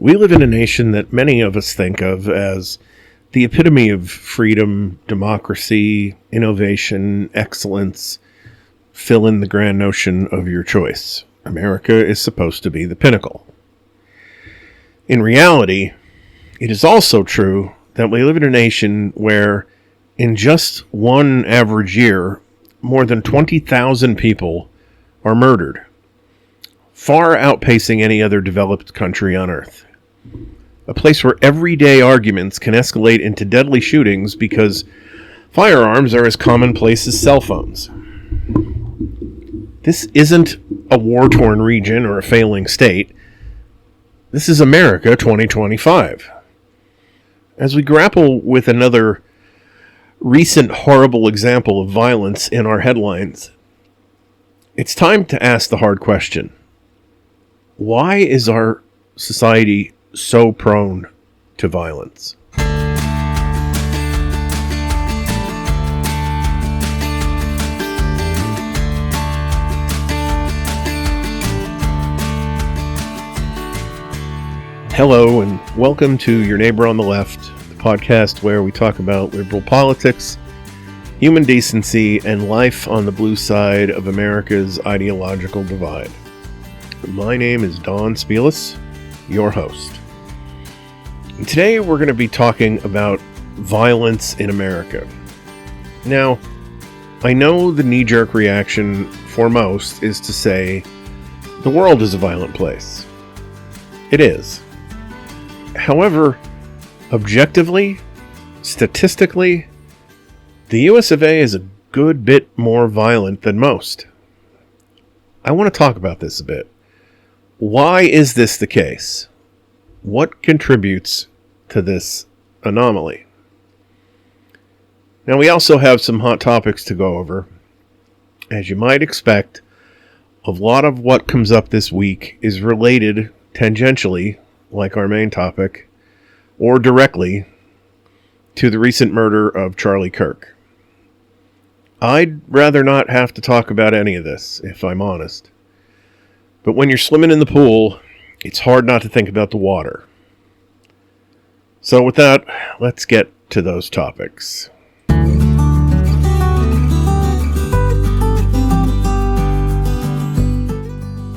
We live in a nation that many of us think of as the epitome of freedom, democracy, innovation, excellence. Fill in the grand notion of your choice. America is supposed to be the pinnacle. In reality, it is also true that we live in a nation where, in just one average year, more than 20,000 people are murdered, far outpacing any other developed country on earth. A place where everyday arguments can escalate into deadly shootings because firearms are as commonplace as cell phones. This isn't a war-torn region or a failing state. This is America 2025. As we grapple with another recent horrible example of violence in our headlines, it's time to ask the hard question. Why is our society so prone to violence? Hello, and welcome to Your Neighbor on the Left, the podcast where we talk about liberal politics, human decency, and life on the blue side of America's ideological divide. My name is Don Spielis, your host. And today we're going to be talking about violence in America. Now, I know the knee-jerk reaction for most is to say, the world is a violent place. It is. However, objectively, statistically, the US of A is a good bit more violent than most. I want to talk about this a bit. Why is this the case? What contributes to this anomaly? Now, we also have some hot topics to go over. As you might expect, a lot of what comes up this week is related tangentially, like our main topic, or directly to the recent murder of Charlie Kirk. I'd rather not have to talk about any of this, if I'm honest. But when you're swimming in the pool, it's hard not to think about the water. So with that, let's get to those topics.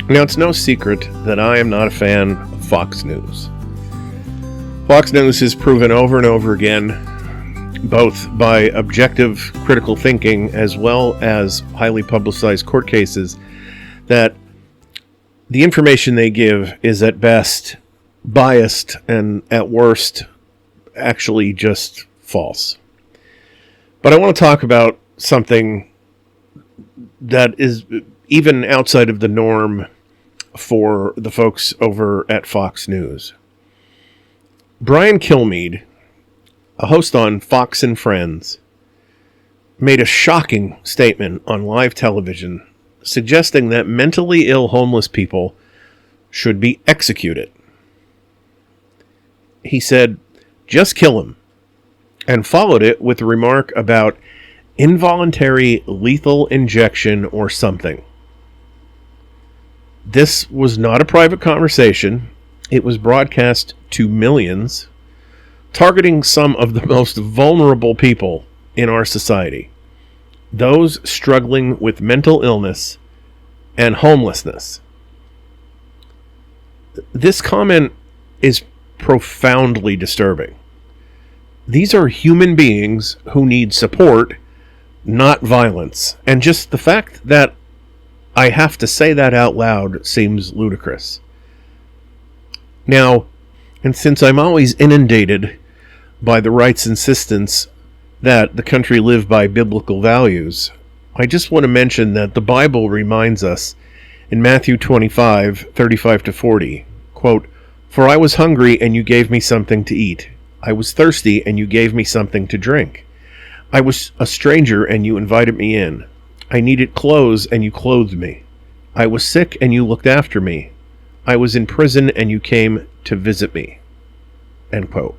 Now, it's no secret that I am not a fan of Fox News. Fox News has proven over and over again, both by objective critical thinking as well as highly publicized court cases, that the information they give is at best biased and at worst actually just false. But I want to talk about something that is even outside of the norm for the folks over at Fox News. Brian Kilmeade, a host on Fox and Friends, made a shocking statement on live television suggesting that mentally ill homeless people should be executed. He said, "Just kill him," and followed it with a remark about involuntary lethal injection or something. This was not a private conversation. It was broadcast to millions, targeting some of the most vulnerable people in our society, those struggling with mental illness and homelessness. This comment is profoundly disturbing. These are human beings who need support, not violence. And just the fact that I have to say that out loud seems ludicrous. Now, and since I'm always inundated by the right's insistence that the country live by biblical values, I just want to mention that the Bible reminds us in Matthew 25:35-40, quote, "For I was hungry and you gave me something to eat. I was thirsty and you gave me something to drink. I was a stranger and you invited me in. I needed clothes and you clothed me. I was sick and you looked after me. I was in prison and you came to visit me." End quote.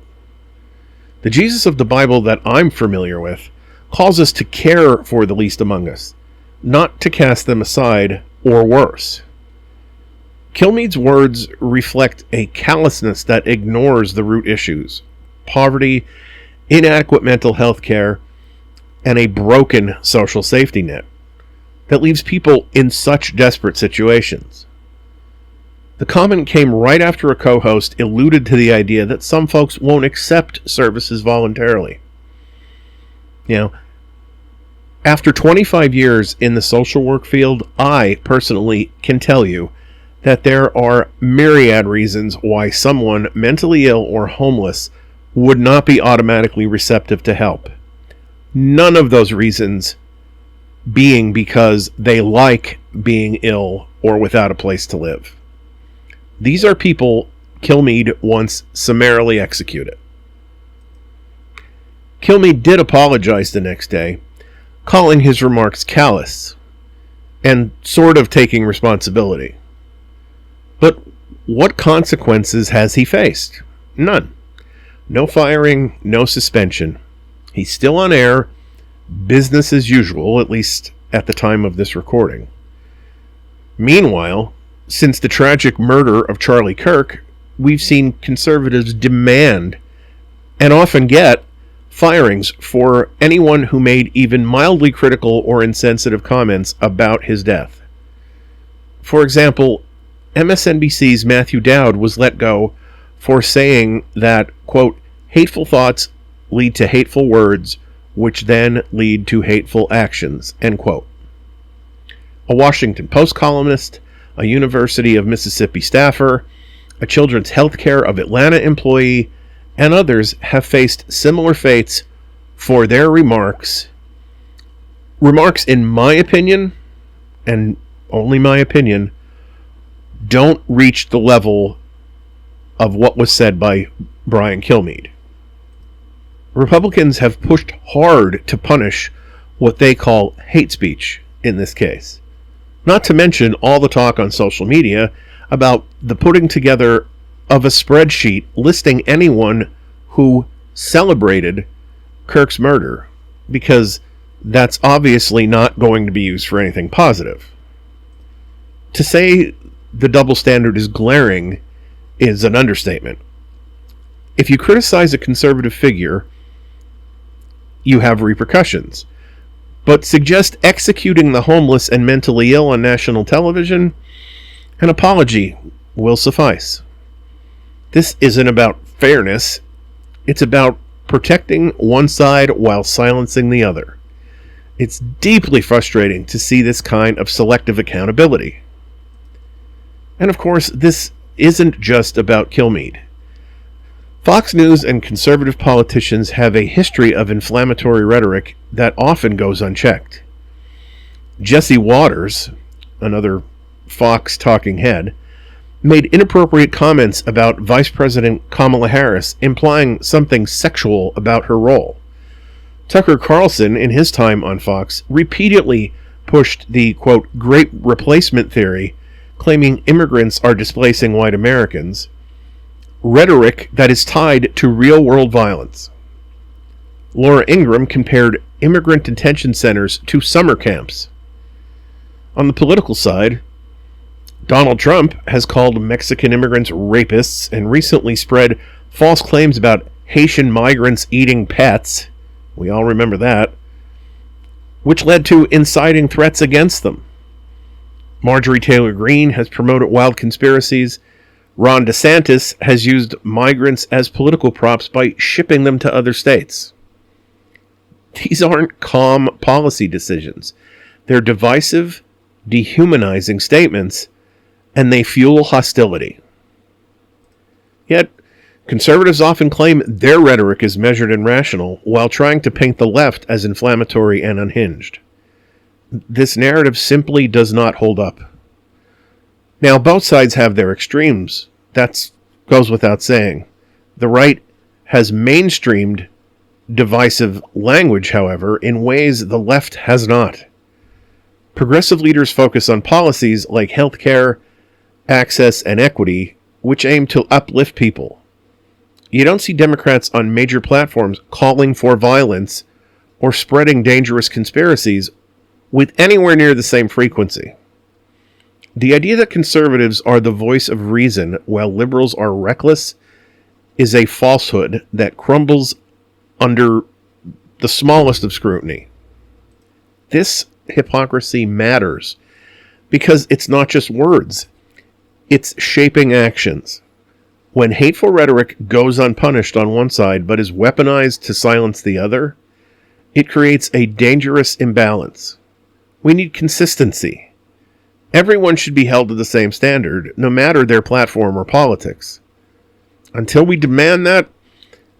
The Jesus of the Bible that I'm familiar with calls us to care for the least among us, not to cast them aside or worse. Kilmeade's words reflect a callousness that ignores the root issues: poverty, inadequate mental health care, and a broken social safety net that leaves people in such desperate situations. The comment came right after a co-host alluded to the idea that some folks won't accept services voluntarily. After 25 years in the social work field, I personally can tell you that there are myriad reasons why someone mentally ill or homeless would not be automatically receptive to help. None of those reasons being because they like being ill or without a place to live. These are people Kilmeade once summarily executed. Kilmeade did apologize the next day, calling his remarks callous and sort of taking responsibility. But what consequences has he faced? None. No firing, no suspension. He's still on air, business as usual, at least at the time of this recording. Meanwhile, since the tragic murder of Charlie Kirk, we've seen conservatives demand, and often get, firings for anyone who made even mildly critical or insensitive comments about his death. For example, MSNBC's Matthew Dowd was let go for saying that, quote, hateful thoughts lead to hateful words, which then lead to hateful actions, end quote. A Washington Post columnist, a University of Mississippi staffer, a Children's Healthcare of Atlanta employee, and others have faced similar fates for their remarks. Remarks, in my opinion, and only my opinion, don't reach the level of what was said by Brian Kilmeade. Republicans have pushed hard to punish what they call hate speech in this case. Not to mention all the talk on social media about the putting together of a spreadsheet listing anyone who celebrated Kirk's murder, because that's obviously not going to be used for anything positive. To say the double standard is glaring is an understatement. If you criticize a conservative figure, you have repercussions. But suggest executing the homeless and mentally ill on national television, an apology will suffice. This isn't about fairness. It's about protecting one side while silencing the other. It's deeply frustrating to see this kind of selective accountability. And of course, this isn't just about Kilmeade. Fox News and conservative politicians have a history of inflammatory rhetoric that often goes unchecked. Jesse Waters, another Fox talking head, made inappropriate comments about Vice President Kamala Harris, implying something sexual about her role. Tucker Carlson, in his time on Fox, repeatedly pushed the, quote, great replacement theory, claiming immigrants are displacing white Americans, rhetoric that is tied to real-world violence. Laura Ingraham compared immigrant detention centers to summer camps. On the political side, Donald Trump has called Mexican immigrants rapists and recently spread false claims about Haitian migrants eating pets. We all remember that. Which led to inciting threats against them. Marjorie Taylor Greene has promoted wild conspiracies. Ron DeSantis has used migrants as political props by shipping them to other states. These aren't calm policy decisions. They're divisive, dehumanizing statements, and they fuel hostility. Yet, conservatives often claim their rhetoric is measured and rational, while trying to paint the left as inflammatory and unhinged. This narrative simply does not hold up. Now, both sides have their extremes. That goes without saying. The right has mainstreamed divisive language, however, in ways the left has not. Progressive leaders focus on policies like healthcare, access, and equity, which aim to uplift people. You don't see Democrats on major platforms calling for violence or spreading dangerous conspiracies with anywhere near the same frequency. The idea that conservatives are the voice of reason while liberals are reckless is a falsehood that crumbles under the smallest of scrutiny. This hypocrisy matters because it's not just words, it's shaping actions. When hateful rhetoric goes unpunished on one side but is weaponized to silence the other, it creates a dangerous imbalance. We need consistency. Everyone should be held to the same standard, no matter their platform or politics. Until we demand that,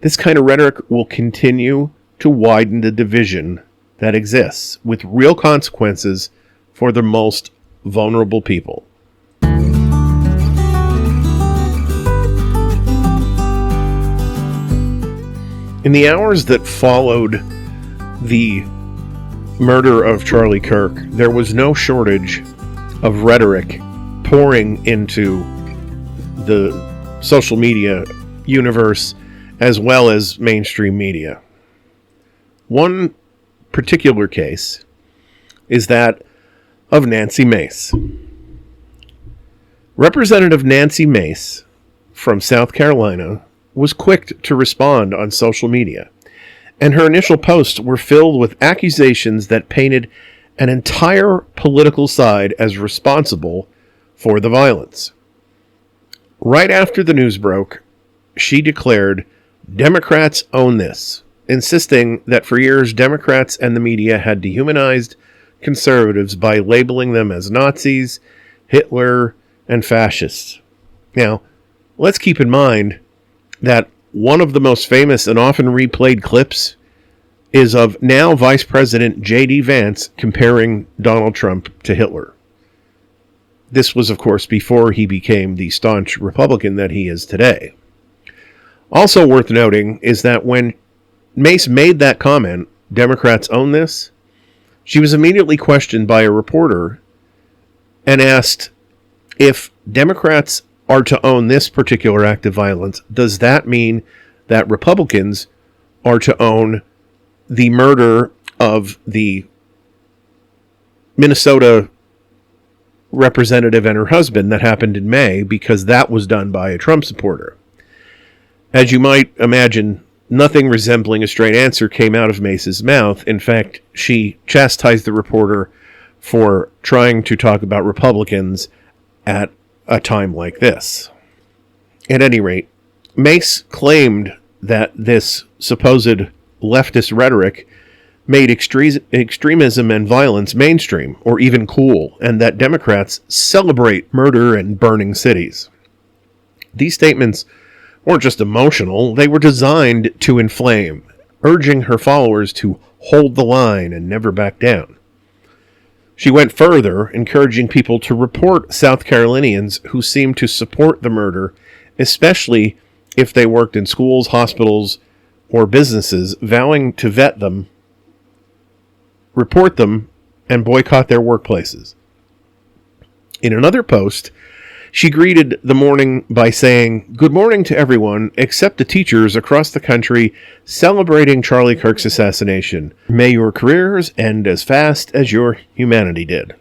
this kind of rhetoric will continue to widen the division that exists, with real consequences for the most vulnerable people. In the hours that followed the murder of Charlie Kirk, there was no shortage of rhetoric pouring into the social media universe as well as mainstream media. One particular case is that of Nancy Mace. Representative Nancy Mace from South Carolina was quick to respond on social media, and her initial posts were filled with accusations that painted an entire political side as responsible for the violence. Right after the news broke, she declared, "Democrats own this," insisting that for years Democrats and the media had dehumanized conservatives by labeling them as Nazis, Hitler, and fascists. Now, let's keep in mind that one of the most famous and often replayed clips is of now Vice President J.D. Vance comparing Donald Trump to Hitler. This was, of course, before he became the staunch Republican that he is today. Also worth noting is that when Mace made that comment, "Democrats own this," she was immediately questioned by a reporter and asked, if Democrats are to own this particular act of violence, does that mean that Republicans are to own the murder of the Minnesota representative and her husband that happened in May, because that was done by a Trump supporter? As you might imagine, nothing resembling a straight answer came out of Mace's mouth. In fact, she chastised the reporter for trying to talk about Republicans at a time like this. At any rate, Mace claimed that this supposed leftist rhetoric made extremism and violence mainstream, or even cool, and that Democrats celebrate murder and burning cities. These statements weren't just emotional, they were designed to inflame, urging her followers to hold the line and never back down. She went further, encouraging people to report South Carolinians who seemed to support the murder, especially if they worked in schools, hospitals, or businesses, vowing to vet them, report them, and boycott their workplaces. In another post, she greeted the morning by saying, "Good morning to everyone except the teachers across the country celebrating Charlie Kirk's assassination. May your careers end as fast as your humanity did."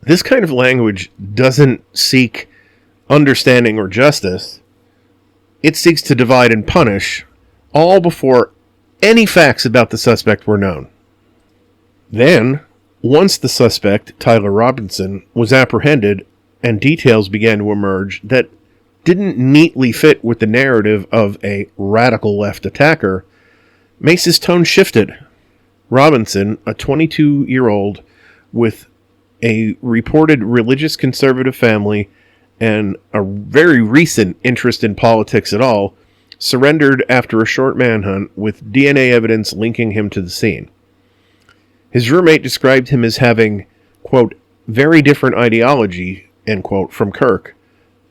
This kind of language doesn't seek understanding or justice. It seeks to divide and punish, all before any facts about the suspect were known. Then, once the suspect, Tyler Robinson, was apprehended and details began to emerge that didn't neatly fit with the narrative of a radical left attacker, Mace's tone shifted. Robinson, a 22-year-old with a reported religious conservative family and a very recent interest in politics at all, surrendered after a short manhunt with DNA evidence linking him to the scene. His roommate described him as having, quote, "very different ideology," end quote, from Kirk,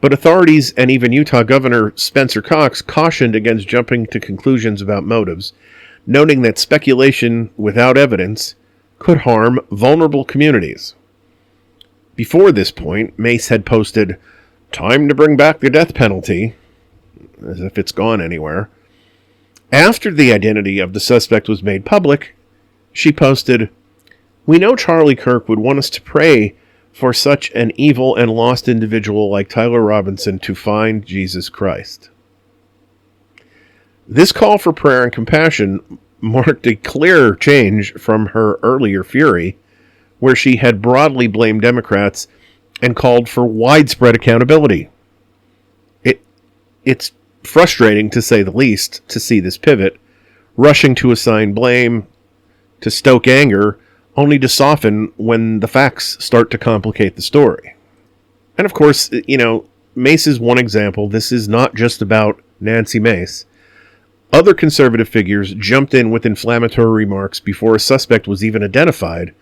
but authorities and even Utah Governor Spencer Cox cautioned against jumping to conclusions about motives, noting that speculation without evidence could harm vulnerable communities. Before this point, Mace had posted, "Time to bring back the death penalty," as if it's gone anywhere. After the identity of the suspect was made public, she posted, "We know Charlie Kirk would want us to pray for such an evil and lost individual like Tyler Robinson to find Jesus Christ. This call for prayer and compassion marked a clear change from her earlier fury, where she had broadly blamed Democrats and called for widespread accountability. It's frustrating, to say the least, to see this pivot, rushing to assign blame, to stoke anger, only to soften when the facts start to complicate the story. And of course, Mace is one example. This is not just about Nancy Mace. Other conservative figures jumped in with inflammatory remarks before a suspect was even identified,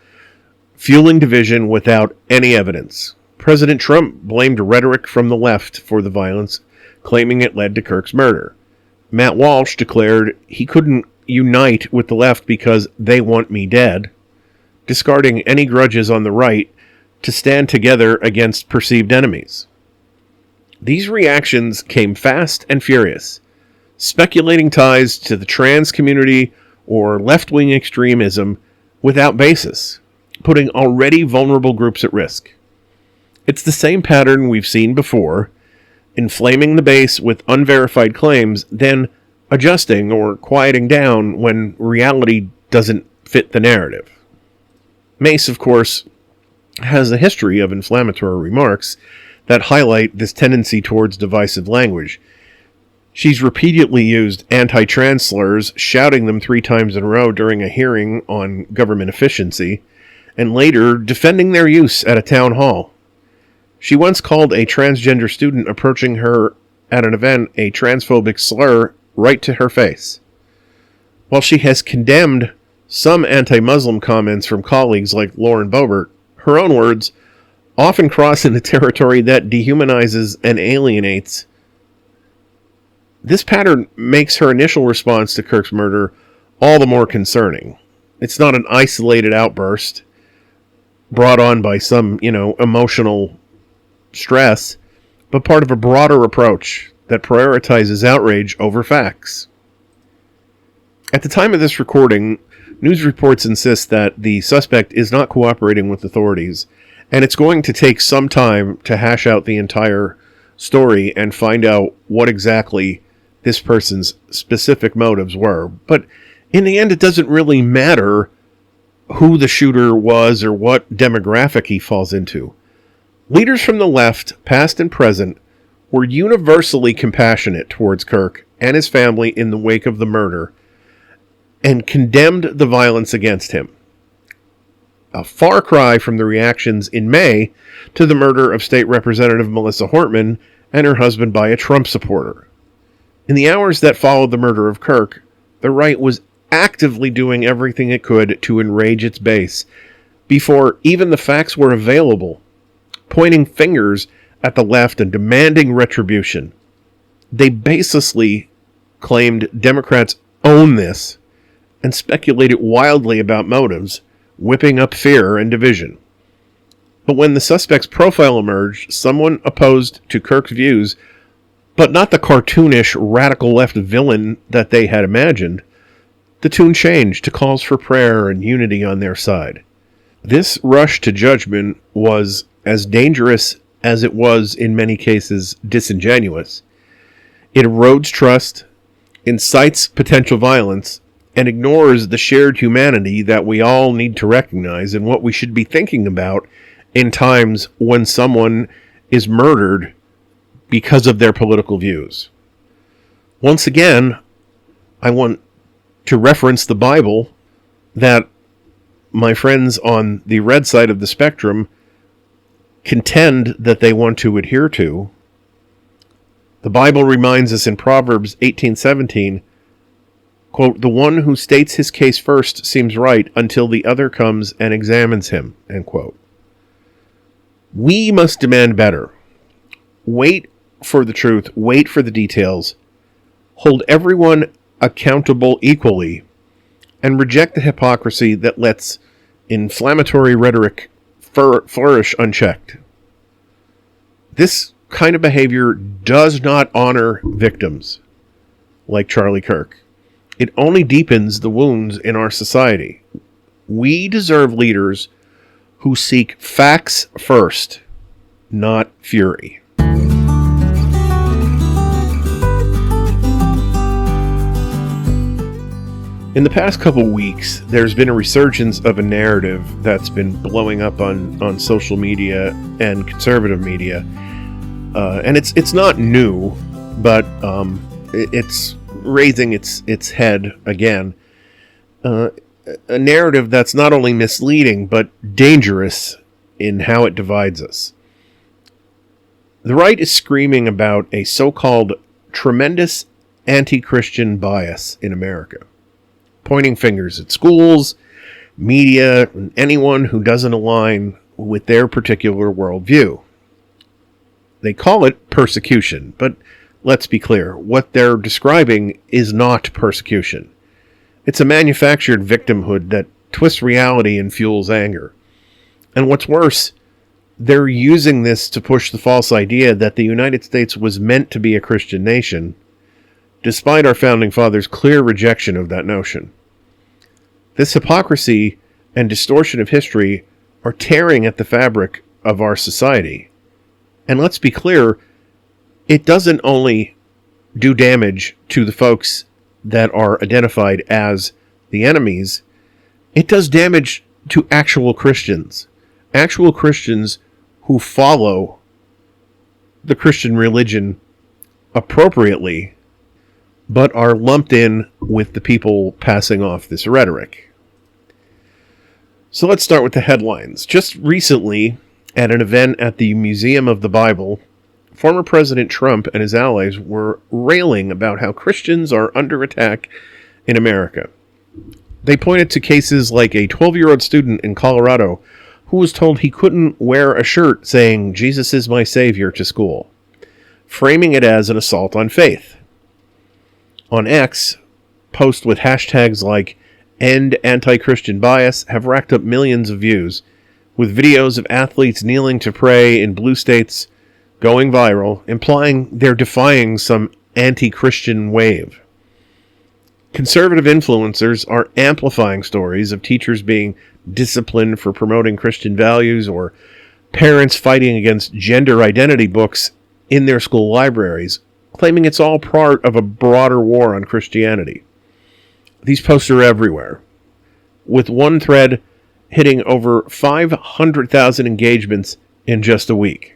fueling division without any evidence. President Trump blamed rhetoric from the left for the violence, claiming it led to Kirk's murder. Matt Walsh declared he couldn't unite with the left because they want me dead, discarding any grudges on the right to stand together against perceived enemies. These reactions came fast and furious, speculating ties to the trans community or left-wing extremism without basis, putting already vulnerable groups at risk. It's the same pattern we've seen before, inflaming the base with unverified claims, then adjusting or quieting down when reality doesn't fit the narrative. Mace, of course, has a history of inflammatory remarks that highlight this tendency towards divisive language. She's repeatedly used anti-trans slurs, shouting them 3 times in a row during a hearing on government efficiency, and later defending their use at a town hall. She once called a transgender student approaching her at an event a transphobic slur right to her face. While she has condemned some anti-Muslim comments from colleagues like Lauren Boebert, her own words often cross into territory that dehumanizes and alienates. This pattern makes her initial response to Kirk's murder all the more concerning. It's not an isolated outburst brought on by some, emotional stress, but part of a broader approach that prioritizes outrage over facts. At the time of this recording, news reports insist that the suspect is not cooperating with authorities, and it's going to take some time to hash out the entire story and find out what exactly this person's specific motives were. But in the end, it doesn't really matter who the shooter was or what demographic he falls into. Leaders from the left, past and present, were universally compassionate towards Kirk and his family in the wake of the murder, and condemned the violence against him. A far cry from the reactions in May to the murder of State Representative Melissa Hortman and her husband by a Trump supporter. In the hours that followed the murder of Kirk, the right was actively doing everything it could to enrage its base before even the facts were available, pointing fingers at the left and demanding retribution. They baselessly claimed Democrats own this and speculated wildly about motives, whipping up fear and division. But when the suspect's profile emerged, someone opposed to Kirk's views, but not the cartoonish radical left villain that they had imagined, the tune changed to calls for prayer and unity on their side. This rush to judgment was as dangerous as it was, in many cases, disingenuous. It erodes trust, incites potential violence, and ignores the shared humanity that we all need to recognize and what we should be thinking about in times when someone is murdered because of their political views. Once again, I want to reference the Bible that my friends on the red side of the spectrum contend that they want to adhere to. The Bible reminds us in Proverbs 18:17, quote, "The one who states his case first seems right until the other comes and examines him," end quote. We must demand better. Wait for the truth, wait for the details, hold everyone accountable equally, and reject the hypocrisy that lets inflammatory rhetoric flourish unchecked. This kind of behavior does not honor victims like Charlie Kirk. It only deepens the wounds in our society. We deserve leaders who seek facts first, not fury. In the past couple weeks, there's been a resurgence of a narrative that's been blowing up on social media and conservative media. And it's not new, but it's raising its head again. A narrative that's not only misleading, but dangerous in how it divides us. The right is screaming about a so-called tremendous anti-Christian bias in America, pointing fingers at schools, media, and anyone who doesn't align with their particular worldview. They call it persecution, but let's be clear, what they're describing is not persecution. It's a manufactured victimhood that twists reality and fuels anger. And what's worse, they're using this to push the false idea that the United States was meant to be a Christian nation, despite our founding fathers' clear rejection of that notion. This hypocrisy and distortion of history are tearing at the fabric of our society. And let's be clear, it doesn't only do damage to the folks that are identified as the enemies, it does damage to actual Christians who follow the Christian religion appropriately, but are lumped in with the people passing off this rhetoric. So let's start with the headlines. Just recently, at an event at the Museum of the Bible, former President Trump and his allies were railing about how Christians are under attack in America. They pointed to cases like a 12-year-old student in Colorado who was told he couldn't wear a shirt saying, "Jesus is my Savior," to school, framing it as an assault on faith. On X, posts with hashtags like "End Anti-Christian Bias" have racked up millions of views, with videos of athletes kneeling to pray in blue states going viral, implying they're defying some anti-Christian wave. Conservative influencers are amplifying stories of teachers being disciplined for promoting Christian values, or parents fighting against gender identity books in their school libraries, claiming it's all part of a broader war on Christianity. These posts are everywhere, with one thread hitting over 500,000 engagements in just a week.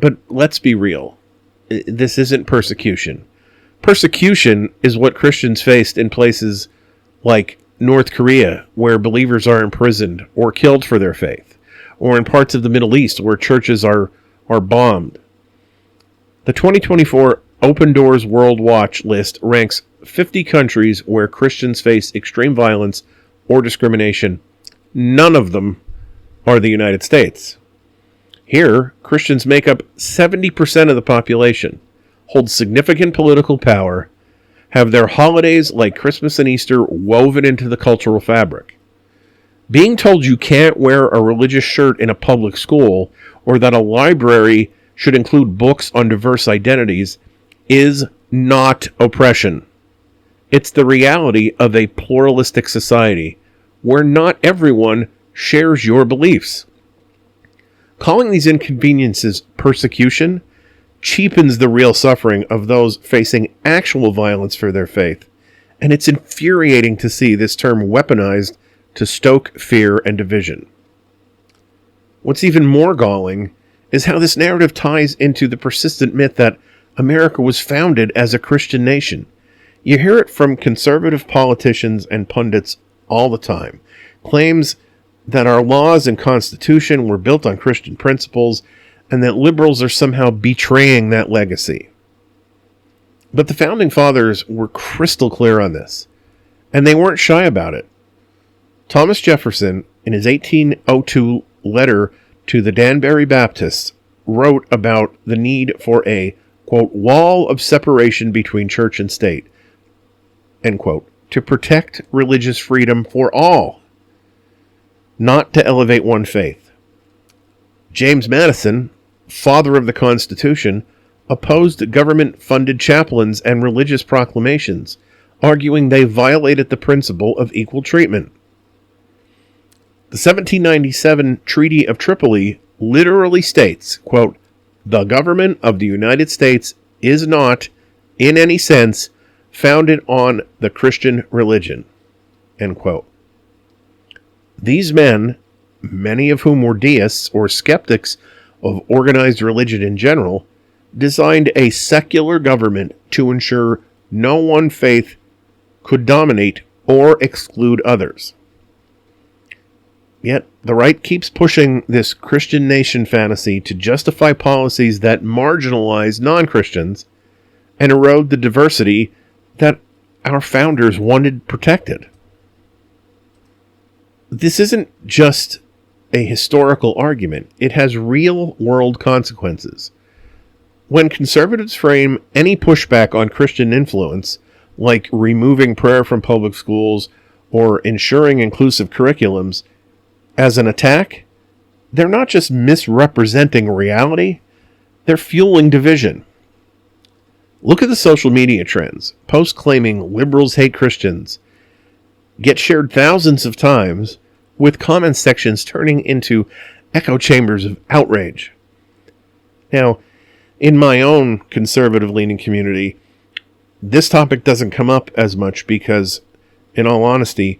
But let's be real. This isn't persecution. Persecution is what Christians faced in places like North Korea, where believers are imprisoned or killed for their faith, or in parts of the Middle East where churches are bombed. The 2024 Open Doors World Watch list ranks 50 countries where Christians face extreme violence or discrimination. None of them are the United States. Here, Christians make up 70% of the population, hold significant political power, have their holidays like Christmas and Easter woven into the cultural fabric. Being told you can't wear a religious shirt in a public school, or that a library should include books on diverse identities, is not oppression. It's the reality of a pluralistic society, where not everyone shares your beliefs. Calling these inconveniences persecution cheapens the real suffering of those facing actual violence for their faith, and it's infuriating to see this term weaponized to stoke fear and division. What's even more galling is how this narrative ties into the persistent myth that America was founded as a Christian nation. You hear it from conservative politicians and pundits all the time. Claims that our laws and Constitution were built on Christian principles, and that liberals are somehow betraying that legacy. But the Founding Fathers were crystal clear on this, and they weren't shy about it. Thomas Jefferson, in his 1802 letter to the Danbury Baptists, wrote about the need for a, quote, wall of separation between church and state, end quote, to protect religious freedom for all, not to elevate one faith. James Madison, father of the Constitution, opposed government-funded chaplains and religious proclamations, arguing they violated the principle of equal treatment. The 1797 Treaty of Tripoli literally states, quote, "The government of the United States is not, in any sense, founded on the Christian religion," end quote. These men, many of whom were deists or skeptics of organized religion in general, designed a secular government to ensure no one faith could dominate or exclude others. Yet, the right keeps pushing this Christian nation fantasy to justify policies that marginalize non-Christians and erode the diversity that our founders wanted protected. This isn't just a historical argument. It has real-world consequences. When conservatives frame any pushback on Christian influence, like removing prayer from public schools or ensuring inclusive curriculums, as an attack, they're not just misrepresenting reality, they're fueling division. Look at the social media trends. Posts claiming liberals hate Christians get shared thousands of times, with comment sections turning into echo chambers of outrage. Now, in my own conservative-leaning community, this topic doesn't come up as much because, in all honesty,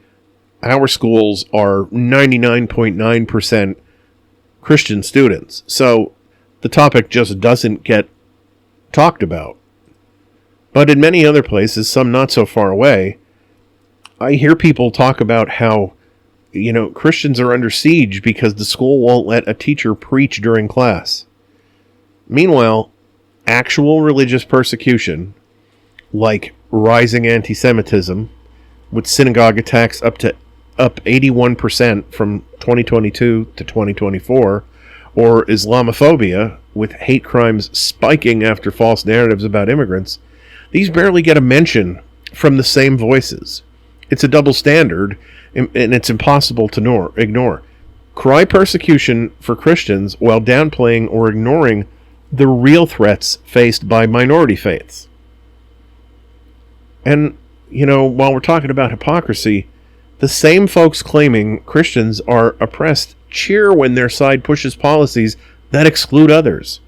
our schools are 99.9% Christian students, so the topic just doesn't get talked about. But in many other places, some not so far away, I hear people talk about how, Christians are under siege because the school won't let a teacher preach during class. Meanwhile, actual religious persecution, like rising anti-Semitism, with synagogue attacks up 81% from 2022 to 2024, or Islamophobia, with hate crimes spiking after false narratives about immigrants, these barely get a mention from the same voices. It's a double standard, and it's impossible to ignore. Cry persecution for Christians while downplaying or ignoring the real threats faced by minority faiths. And, while we're talking about hypocrisy, the same folks claiming Christians are oppressed cheer when their side pushes policies that exclude others.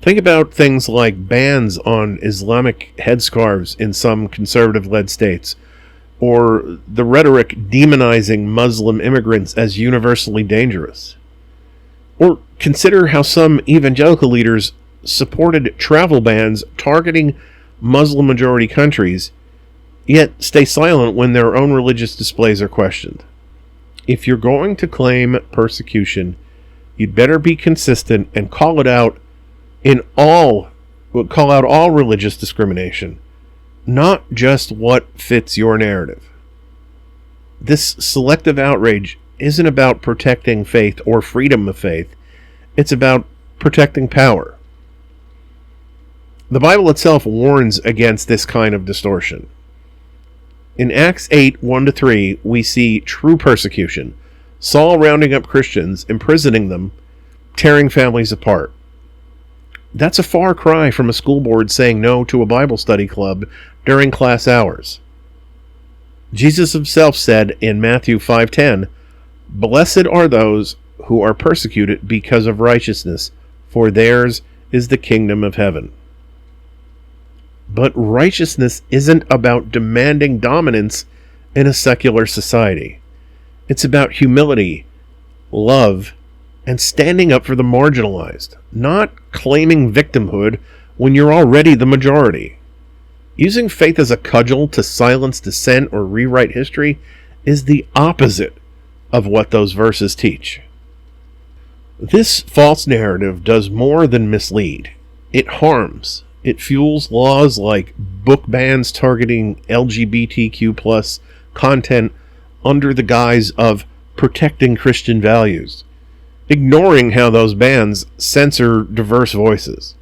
Think about things like bans on Islamic headscarves in some conservative-led states, or the rhetoric demonizing Muslim immigrants as universally dangerous. Or consider how some evangelical leaders supported travel bans targeting Muslim-majority countries, yet stay silent when their own religious displays are questioned. If you're going to claim persecution, you'd better be consistent and call out all religious discrimination, not just what fits your narrative. This selective outrage isn't about protecting faith or freedom of faith. It's about protecting power. The Bible itself warns against this kind of distortion. In Acts 8, 1-3, we see true persecution. Saul rounding up Christians, imprisoning them, tearing families apart. That's a far cry from a school board saying no to a Bible study club during class hours. Jesus himself said in Matthew 5:10, "Blessed are those who are persecuted because of righteousness, for theirs is the kingdom of heaven." But righteousness isn't about demanding dominance in a secular society. It's about humility, love, and standing up for the marginalized, not claiming victimhood when you're already the majority. Using faith as a cudgel to silence dissent or rewrite history is the opposite of what those verses teach. This false narrative does more than mislead. It harms. It fuels laws like book bans targeting LGBTQ+ content under the guise of protecting Christian values, ignoring how those bans censor diverse voices.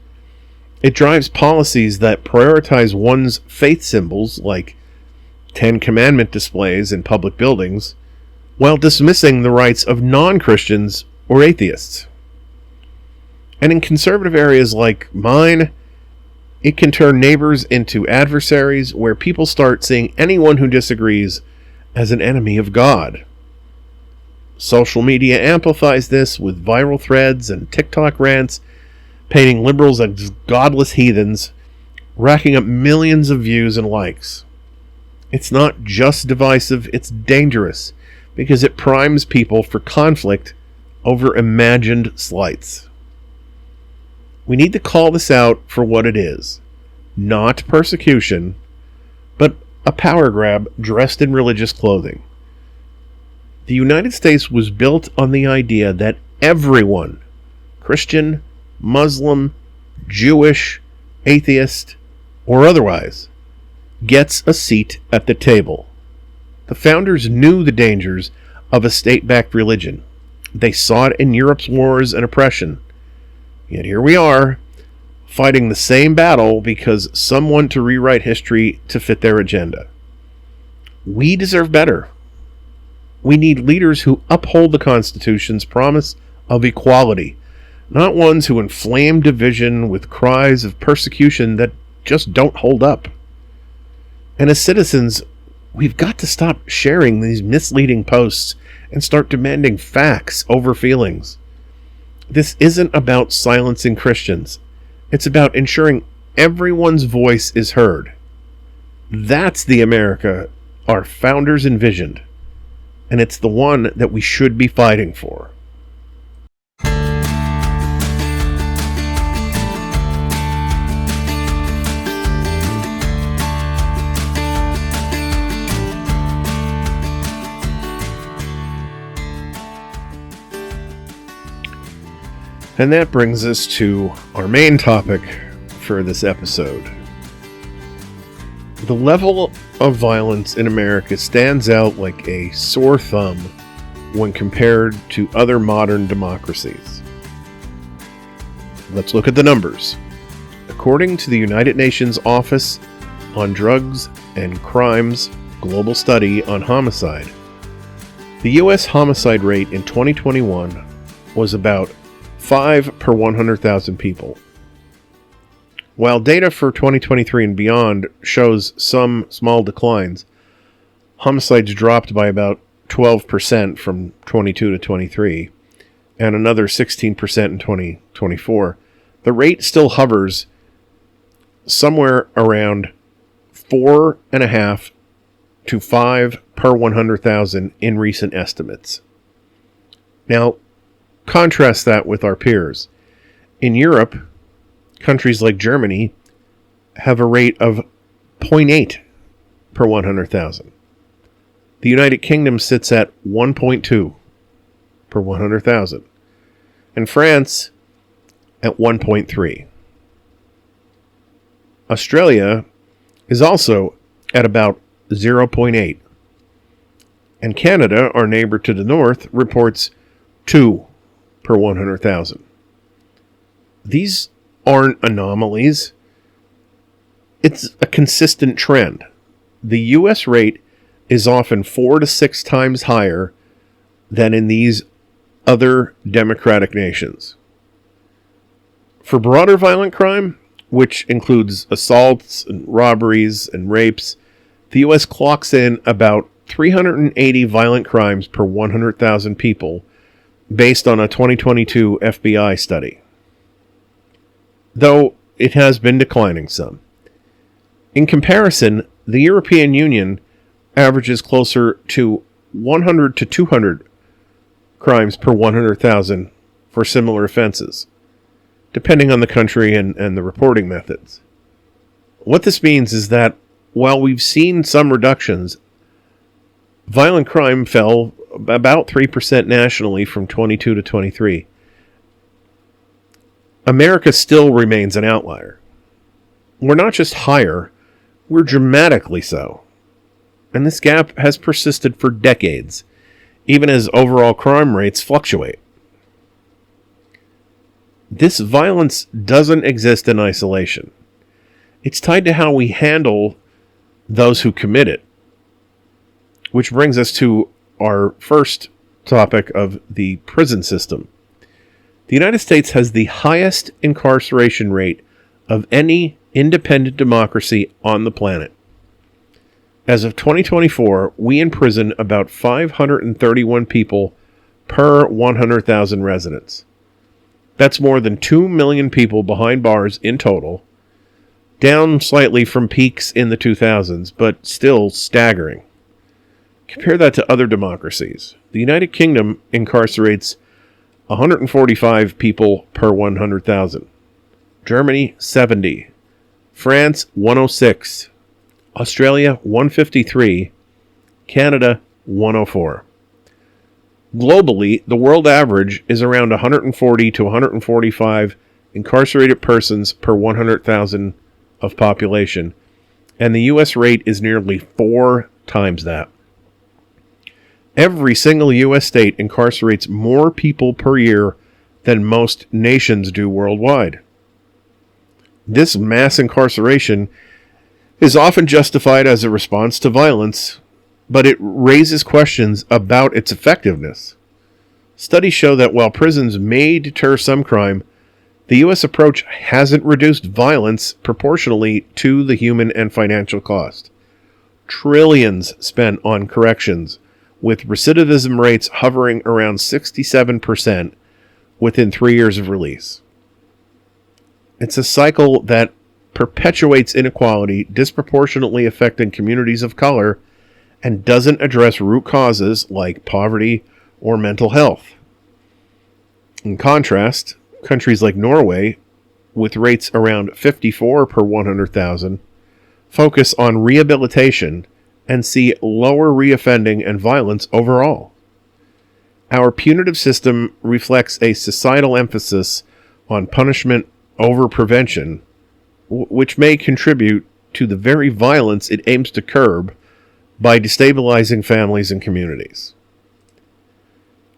It drives policies that prioritize one's faith symbols, like Ten Commandment displays in public buildings, while dismissing the rights of non-Christians or atheists. And in conservative areas like mine, it can turn neighbors into adversaries, where people start seeing anyone who disagrees as an enemy of God. Social media amplifies this with viral threads and TikTok rants, painting liberals as godless heathens, racking up millions of views and likes. It's not just divisive, it's dangerous, because it primes people for conflict over imagined slights. We need to call this out for what it is. Not persecution, but a power grab dressed in religious clothing. The United States was built on the idea that everyone, Christian, Muslim, Jewish, atheist, or otherwise, gets a seat at the table. The founders knew the dangers of a state-backed religion. They saw it in Europe's wars and oppression. Yet here we are, fighting the same battle because some want to rewrite history to fit their agenda. We deserve better. We need leaders who uphold the Constitution's promise of equality, not ones who inflame division with cries of persecution that just don't hold up. And as citizens, we've got to stop sharing these misleading posts and start demanding facts over feelings. This isn't about silencing Christians. It's about ensuring everyone's voice is heard. That's the America our founders envisioned, and it's the one that we should be fighting for. And that brings us to our main topic for this episode. The level of violence in America stands out like a sore thumb when compared to other modern democracies. Let's look at the numbers. According to the United Nations Office on Drugs and Crimes Global Study on Homicide, the U.S. homicide rate in 2021 was about 5 per 100,000 people. While data for 2023 and beyond shows some small declines, homicides dropped by about 12% from 22 to 23, and another 16% in 2024. The rate still hovers somewhere around 4.5 to 5 per 100,000 in recent estimates. Now, contrast that with our peers. In Europe, countries like Germany have a rate of 0.8 per 100,000. The United Kingdom sits at 1.2 per 100,000. And France at 1.3. Australia is also at about 0.8. And Canada, our neighbor to the north, reports 2 per 100,000. These aren't anomalies. It's a consistent trend. The U.S. rate is often 4 to 6 times higher than in these other democratic nations. For broader violent crime, which includes assaults and robberies and rapes, the U.S. clocks in about 380 violent crimes per 100,000 people, based on a 2022 FBI study, though it has been declining some. In comparison, the European Union averages closer to 100 to 200 crimes per 100,000 for similar offenses, depending on the country and the reporting methods. What this means is that while we've seen some reductions, violent crime fell about 3% nationally from 22 to 23. America still remains an outlier. We're not just higher, we're dramatically so. And this gap has persisted for decades, even as overall crime rates fluctuate. This violence doesn't exist in isolation. It's tied to how we handle those who commit it. Which brings us to our first topic of the prison system. The United States has the highest incarceration rate of any independent democracy on the planet. As of 2024, we imprison about 531 people per 100,000 residents. That's more than 2 million people behind bars in total, down slightly from peaks in the 2000s, but still staggering. Compare that to other democracies. The United Kingdom incarcerates 145 people per 100,000. Germany, 70. France, 106. Australia, 153. Canada, 104. Globally, the world average is around 140 to 145 incarcerated persons per 100,000 of population, and the U.S. rate is nearly 4 times that. Every single U.S. state incarcerates more people per year than most nations do worldwide. This mass incarceration is often justified as a response to violence, but it raises questions about its effectiveness. Studies show that while prisons may deter some crime, the U.S. approach hasn't reduced violence proportionally to the human and financial cost. Trillions spent on corrections, with recidivism rates hovering around 67% within 3 years of release. It's a cycle that perpetuates inequality, disproportionately affecting communities of color, and doesn't address root causes like poverty or mental health. In contrast, countries like Norway, with rates around 54 per 100,000, focus on rehabilitation and see lower reoffending and violence overall. Our punitive system reflects a societal emphasis on punishment over prevention, which may contribute to the very violence it aims to curb by destabilizing families and communities.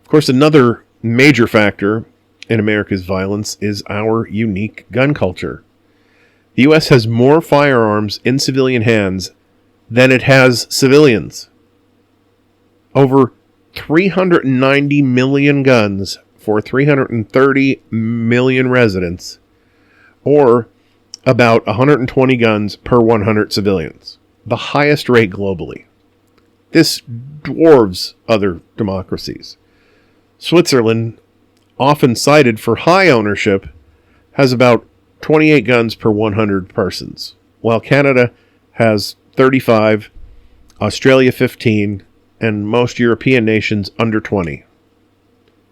Of course, another major factor in America's violence is our unique gun culture. The U.S. has more firearms in civilian hands than it has civilians. Over 390 million guns for 330 million residents, or about 120 guns per 100 civilians, the highest rate globally. This dwarfs other democracies. Switzerland, often cited for high ownership, has about 28 guns per 100 persons, while Canada has 35, Australia 15, and most European nations under 20.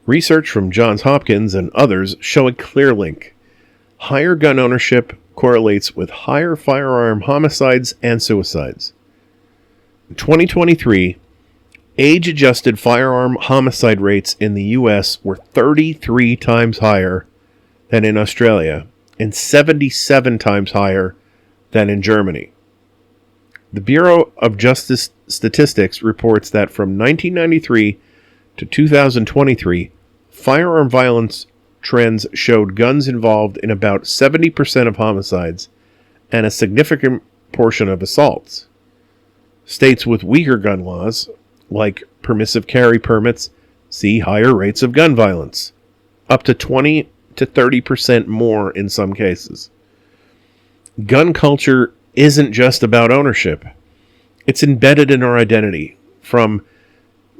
Research from Johns Hopkins and others show a clear link. Higher gun ownership correlates with higher firearm homicides and suicides. In 2023, age-adjusted firearm homicide rates in the U.S. were 33 times higher than in Australia and 77 times higher than in Germany. The Bureau of Justice Statistics reports that from 1993 to 2023, firearm violence trends showed guns involved in about 70% of homicides and a significant portion of assaults. States with weaker gun laws, like permissive carry permits, see higher rates of gun violence, up to 20 to 30% more in some cases. Gun culture isn't just about ownership. It's embedded in our identity, from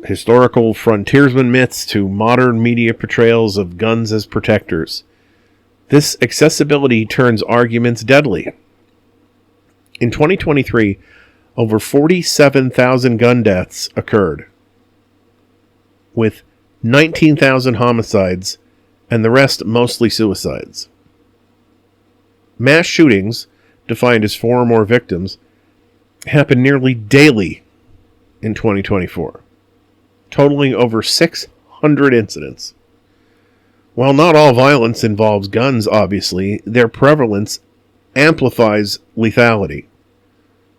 historical frontiersman myths to modern media portrayals of guns as protectors. This accessibility turns arguments deadly. In 2023, over 47,000 gun deaths occurred, with 19,000 homicides and the rest mostly suicides. Mass shootings, defined as 4 or more victims, happen nearly daily in 2024, totaling over 600 incidents. While not all violence involves guns, obviously, their prevalence amplifies lethality.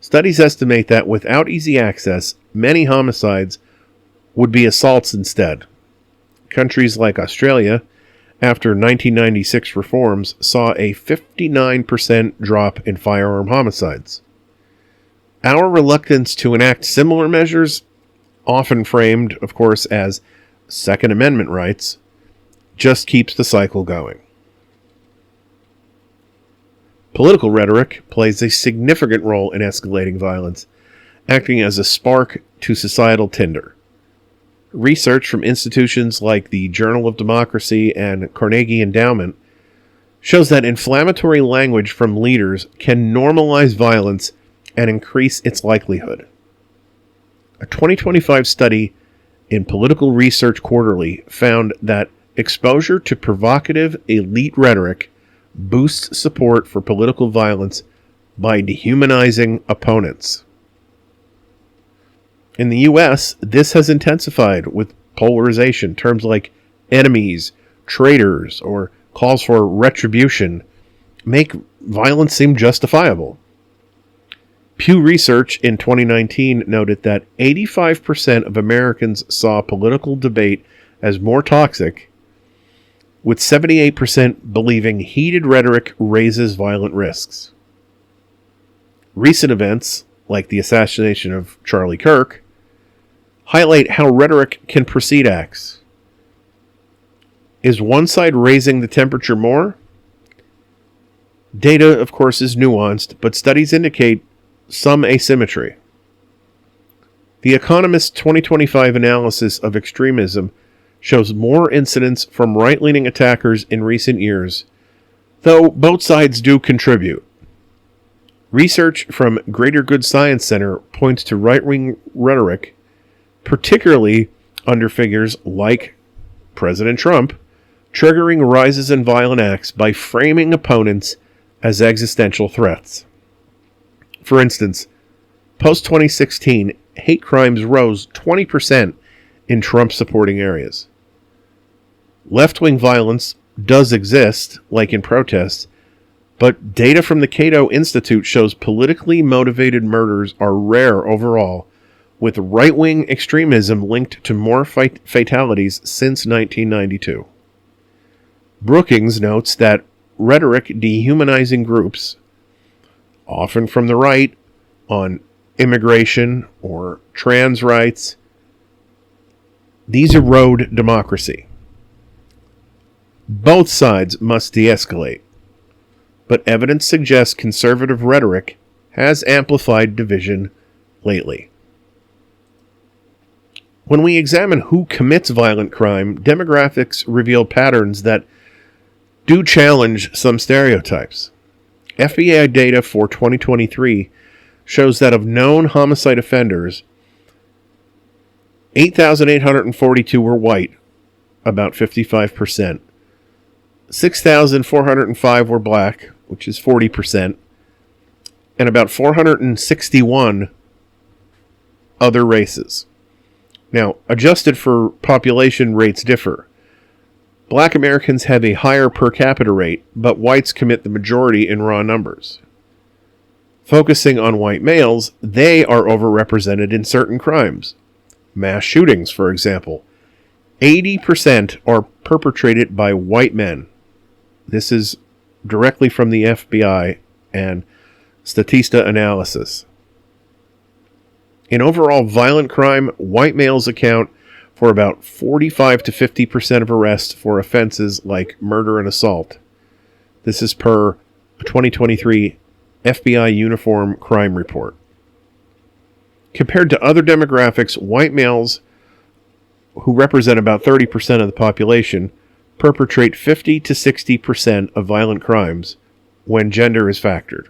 Studies estimate that without easy access, many homicides would be assaults instead. Countries like Australia, after 1996 reforms, saw a 59% drop in firearm homicides. Our reluctance to enact similar measures, often framed, of course, as Second Amendment rights, just keeps the cycle going. Political rhetoric plays a significant role in escalating violence, acting as a spark to societal tinder. Research from institutions like the Journal of Democracy and Carnegie Endowment shows that inflammatory language from leaders can normalize violence and increase its likelihood. A 2025 study in Political Research Quarterly found that exposure to provocative elite rhetoric boosts support for political violence by dehumanizing opponents. In the U.S., this has intensified with polarization. Terms like enemies, traitors, or calls for retribution make violence seem justifiable. Pew Research in 2019 noted that 85% of Americans saw political debate as more toxic, with 78% believing heated rhetoric raises violent risks. Recent events, like the assassination of Charlie Kirk, highlight how rhetoric can precede acts. Is one side raising the temperature more? Data, of course, is nuanced, but studies indicate some asymmetry. The Economist 2025 analysis of extremism shows more incidents from right-leaning attackers in recent years, though both sides do contribute. Research from Greater Good Science Center points to right-wing rhetoric, particularly under figures like President Trump, triggering rises in violent acts by framing opponents as existential threats. For instance, post-2016, hate crimes rose 20% in Trump-supporting areas. Left-wing violence does exist, like in protests, but data from the Cato Institute shows politically motivated murders are rare overall, with right-wing extremism linked to more fatalities since 1992. Brookings notes that rhetoric dehumanizing groups, often from the right, on immigration or trans rights, these erode democracy. Both sides must de-escalate, but evidence suggests conservative rhetoric has amplified division lately. When we examine who commits violent crime, demographics reveal patterns that do challenge some stereotypes. FBI data for 2023 shows that of known homicide offenders, 8,842 were white, about 55%. 6,405 were black, which is 40%, and about 461 other races. Now, adjusted for population, rates differ. Black Americans have a higher per capita rate, but whites commit the majority in raw numbers. Focusing on white males, they are overrepresented in certain crimes. Mass shootings, for example. 80% are perpetrated by white men. This is directly from the FBI and Statista analysis. In overall violent crime, white males account for about 45 to 50% of arrests for offenses like murder and assault. This is per a 2023 FBI Uniform Crime Report. Compared to other demographics, white males, who represent about 30% of the population, perpetrate 50 to 60% of violent crimes when gender is factored,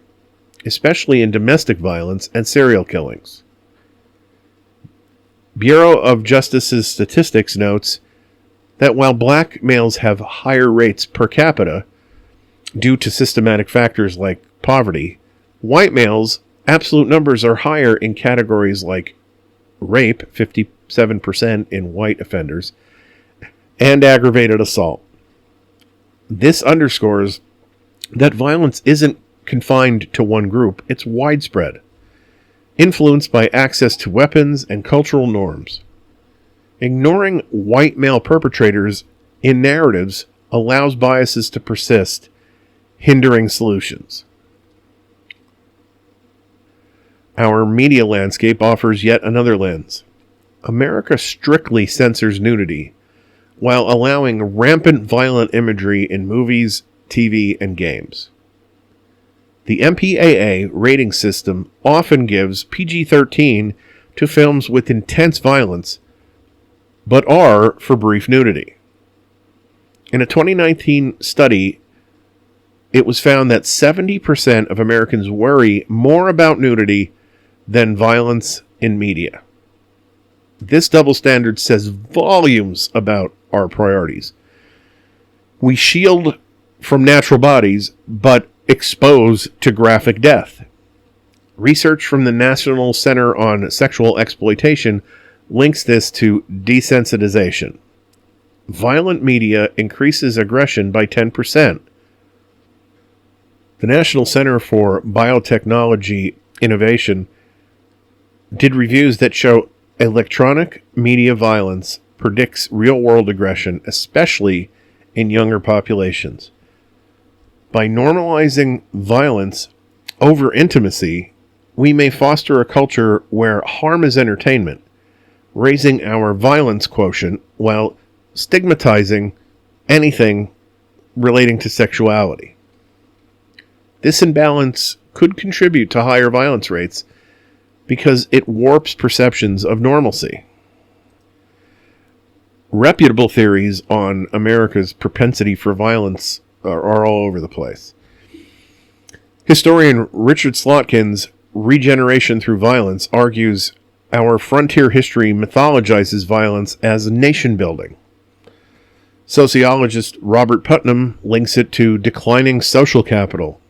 especially in domestic violence and serial killings. Bureau of Justice's statistics notes that while black males have higher rates per capita due to systematic factors like poverty, white males' absolute numbers are higher in categories like rape, 57% in white offenders, and aggravated assault. This underscores that violence isn't confined to one group, it's widespread, influenced by access to weapons and cultural norms. Ignoring white male perpetrators in narratives allows biases to persist, hindering solutions. Our media landscape offers yet another lens. America strictly censors nudity, while allowing rampant violent imagery in movies, TV, and games. The MPAA rating system often gives PG-13 to films with intense violence, but are for brief nudity. In a 2019 study, it was found that 70% of Americans worry more about nudity than violence in media. This double standard says volumes about our priorities. We shield from natural bodies, but expose to graphic death. Research from the National Center on Sexual Exploitation links this to desensitization. Violent media increases aggression by 10%. The National Center for Biotechnology Innovation did reviews that show electronic media violence predicts real-world aggression, especially in younger populations. By normalizing violence over intimacy, we may foster a culture where harm is entertainment, raising our violence quotient while stigmatizing anything relating to sexuality. This imbalance could contribute to higher violence rates because it warps perceptions of normalcy. Reputable theories on America's propensity for violence are all over the place. Historian Richard Slotkin's Regeneration Through Violence argues our frontier history mythologizes violence as nation building. Sociologist Robert Putnam links it to declining social capital,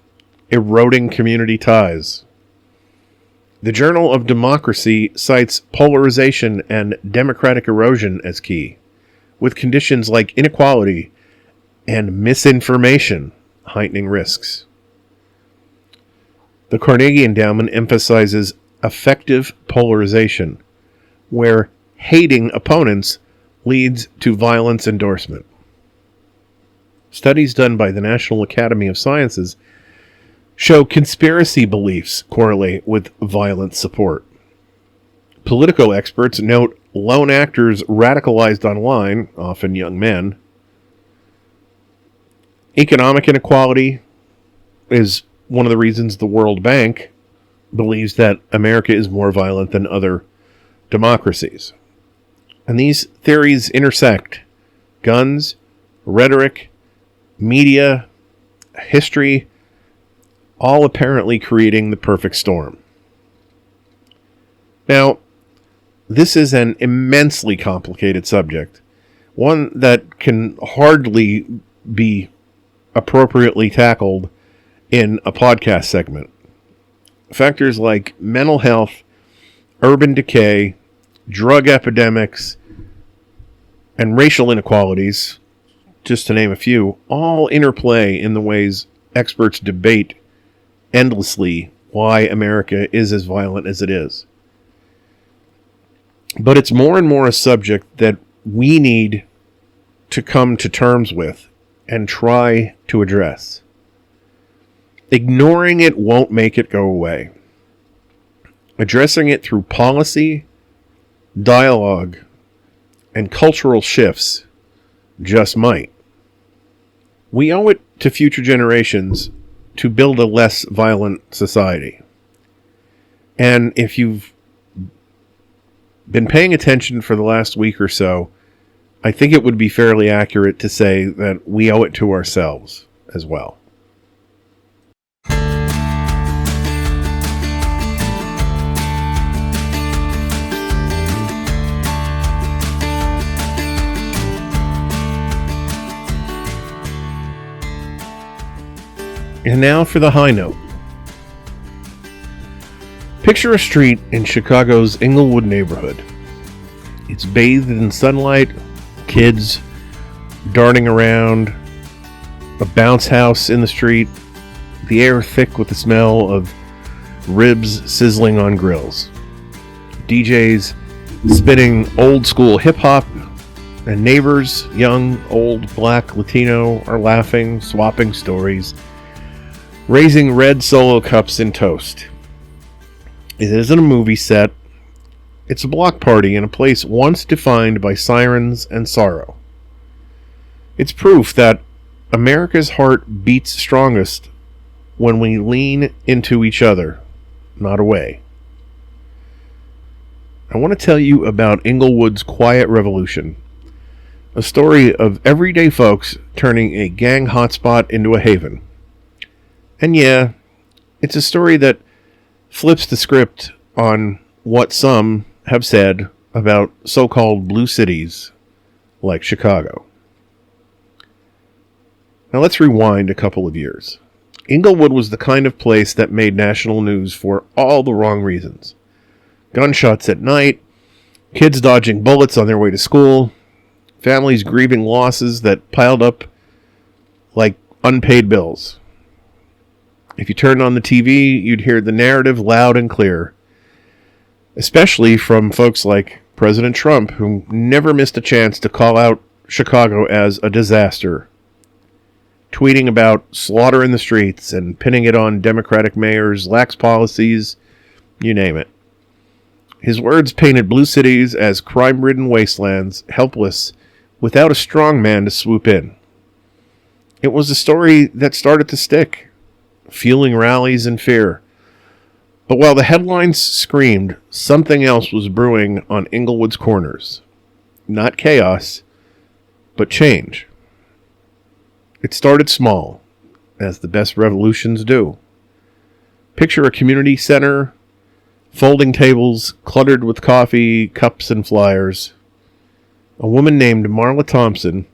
eroding community ties. The Journal of Democracy cites polarization and democratic erosion as key, with conditions like inequality and misinformation heightening risks. The Carnegie Endowment emphasizes effective polarization, where hating opponents leads to violence endorsement. Studies done by the National Academy of Sciences show conspiracy beliefs correlate with violent support. Political experts note lone actors radicalized online, often young men. Economic inequality is one of the reasons the World Bank believes that America is more violent than other democracies. And these theories intersect guns, rhetoric, media, history, all apparently creating the perfect storm. Now, this is an immensely complicated subject, one that can hardly be appropriately tackled in a podcast segment. Factors like mental health, urban decay, drug epidemics, and racial inequalities, just to name a few, all interplay in the ways experts debate endlessly why America is as violent as it is. But it's more and more a subject that we need to come to terms with and try to address. Ignoring it won't make it go away. Addressing it through policy, dialogue, and cultural shifts just might. We owe it to future generations to build a less violent society. And if you've been paying attention for the last week or so, I think it would be fairly accurate to say that we owe it to ourselves as well. And now for the high note. Picture a street in Chicago's Inglewood neighborhood. It's bathed in sunlight, kids darting around, a bounce house in the street, the air thick with the smell of ribs sizzling on grills, DJs spinning old school hip hop, and neighbors, young, old, black, Latino, are laughing, swapping stories, raising red Solo cups in toast. It isn't a movie set. It's a block party in a place once defined by sirens and sorrow. It's proof that America's heart beats strongest when we lean into each other, not away. I want to tell you about Inglewood's Quiet Revolution, a story of everyday folks turning a gang hotspot into a haven. And yeah, it's a story that flips the script on what some have said about so-called blue cities like Chicago. Now let's rewind a couple of years. Inglewood was the kind of place that made national news for all the wrong reasons. Gunshots at night, kids dodging bullets on their way to school, families grieving losses that piled up like unpaid bills. If you turned on the TV, you'd hear the narrative loud and clear, especially from folks like President Trump, who never missed a chance to call out Chicago as a disaster, tweeting about slaughter in the streets and pinning it on Democratic mayors, lax policies, you name it. His words painted blue cities as crime-ridden wastelands, helpless, without a strong man to swoop in. It was a story that started to stick, fueling rallies and fear. But while the headlines screamed, something else was brewing on Inglewood's corners. Not chaos, but change. It started small, as the best revolutions do. Picture a community center, folding tables cluttered with coffee, cups, and flyers. A woman named Marla Thompson,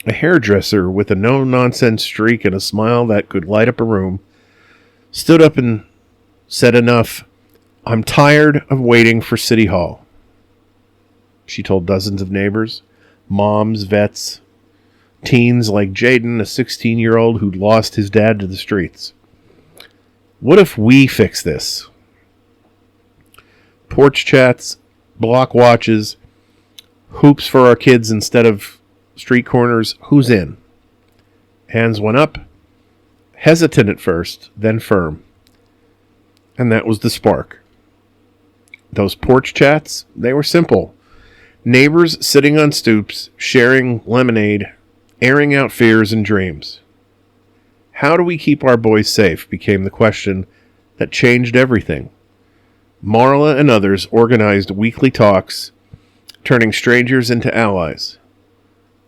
a hairdresser with a no-nonsense streak and a smile that could light up a room, stood up and said, "Enough. I'm tired of waiting for City Hall." She told dozens of neighbors, moms, vets, teens like Jaden, a 16-year-old who'd lost his dad to the streets. What if we fix this? Porch chats, block watches, hoops for our kids instead of street corners. Who's in? Hands went up, hesitant at first, then firm. And that was the spark. Those porch chats, they were simple. Neighbors sitting on stoops, sharing lemonade, airing out fears and dreams. How do we keep our boys safe became the question that changed everything. Marla and others organized weekly talks, turning strangers into allies.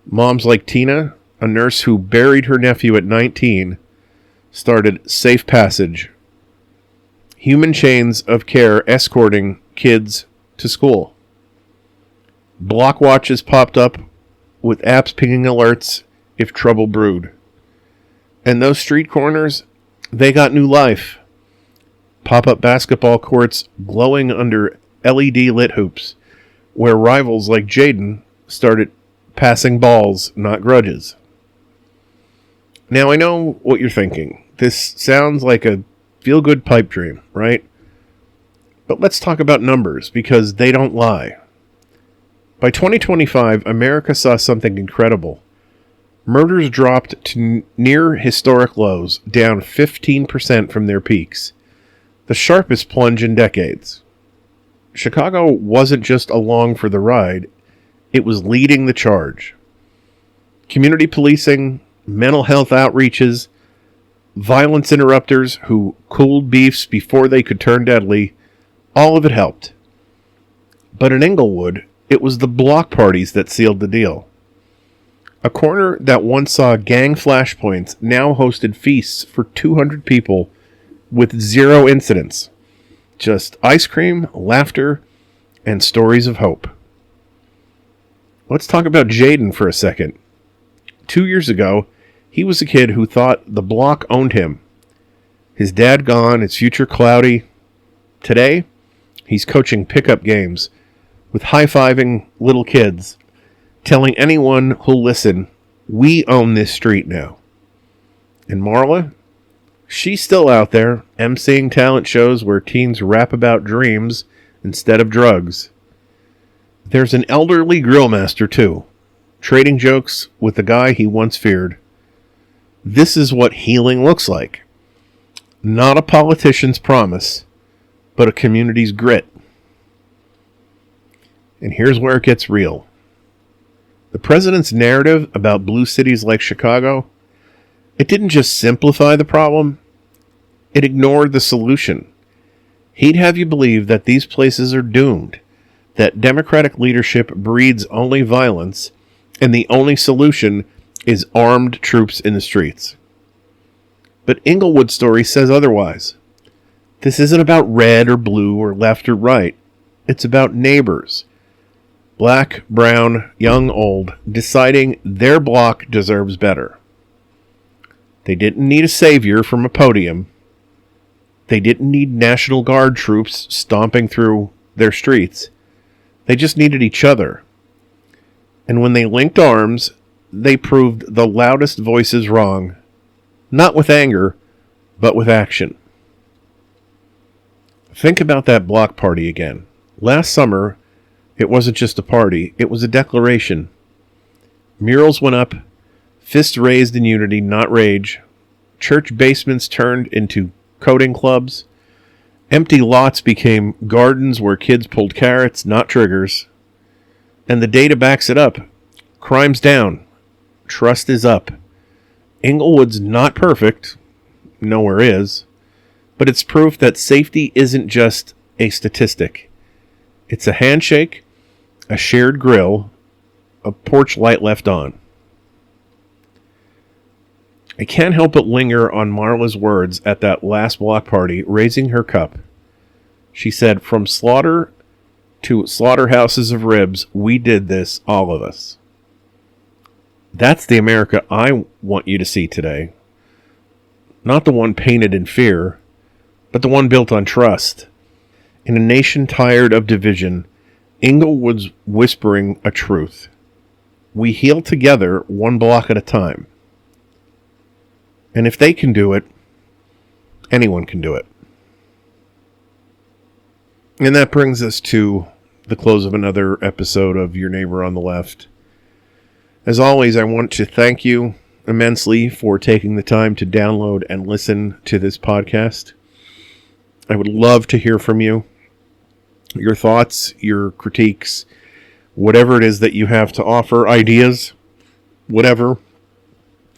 Moms like Tina, a nurse who buried her nephew at 19, started Safe Passage, human chains of care escorting kids to school. Block watches popped up with apps pinging alerts if trouble brewed. And those street corners, they got new life. Pop-up basketball courts glowing under LED lit hoops, where rivals like Jaden started passing balls, not grudges. Now I know what you're thinking. This sounds like a feel-good pipe dream, right? But let's talk about numbers, because they don't lie. By 2025, America saw something incredible. Murders dropped to near historic lows, down 15% from their peaks, the sharpest plunge in decades. Chicago wasn't just along for the ride, it was leading the charge. Community policing, mental health outreaches, violence interrupters who cooled beefs before they could turn deadly, all of it helped. But in Inglewood, it was the block parties that sealed the deal. A corner that once saw gang flashpoints now hosted feasts for 200 people with 0 incidents. Just ice cream, laughter, and stories of hope. Let's talk about Jaden for a second. 2 years ago, he was a kid who thought the block owned him. His dad gone, his future cloudy. Today, he's coaching pickup games with high-fiving little kids, telling anyone who'll listen, we own this street now. And Marla? She's still out there, emceeing talent shows where teens rap about dreams instead of drugs. There's an elderly grill master, too, trading jokes with the guy he once feared. This is what healing looks like. Not a politician's promise, but a community's grit. And here's where it gets real. The president's narrative about blue cities like Chicago, it didn't just simplify the problem, it ignored the solution. He'd have you believe that these places are doomed, that democratic leadership breeds only violence, and the only solution is armed troops in the streets. But Inglewood's story says otherwise. This isn't about red or blue or left or right. It's about neighbors. Black, brown, young, old, deciding their block deserves better. They didn't need a savior from a podium. They didn't need National Guard troops stomping through their streets. They just needed each other. And when they linked arms, they proved the loudest voices wrong, not with anger, but with action. Think about that block party again. Last summer, it wasn't just a party, it was a declaration. Murals went up, fists raised in unity, not rage. Church basements turned into coding clubs. Empty lots became gardens where kids pulled carrots, not triggers. And the data backs it up. Crime's down. Trust is up. Inglewood's not perfect. Nowhere is. But it's proof that safety isn't just a statistic. It's a handshake, a shared grill, a porch light left on. I can't help but linger on Marla's words at that last block party, raising her cup. She said, "From slaughter to slaughterhouses of ribs, we did this, all of us." That's the America I want you to see today. Not the one painted in fear, but the one built on trust. In a nation tired of division, Inglewood's whispering a truth. We heal together, one block at a time. And if they can do it, anyone can do it. And that brings us to the close of another episode of Your Neighbor on the Left. As always, I want to thank you immensely for taking the time to download and listen to this podcast. I would love to hear from you. Your thoughts, your critiques, whatever it is that you have to offer, ideas, whatever.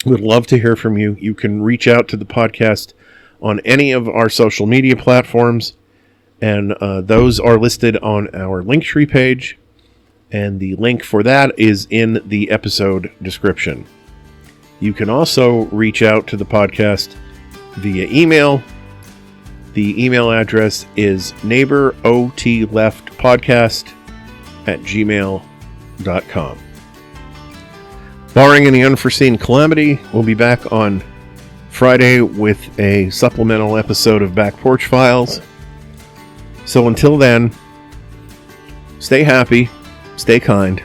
Would love to hear from you. You can reach out to the podcast on any of our social media platforms, and those are listed on our Linktree page, and the link for that is in the episode description. You can also reach out to the podcast via email. The email address is neighboroutleftpodcast@gmail.com. Barring any unforeseen calamity, we'll be back on Friday with a supplemental episode of Back Porch Files. So until then, stay happy, stay kind,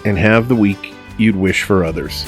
and have the week you'd wish for others.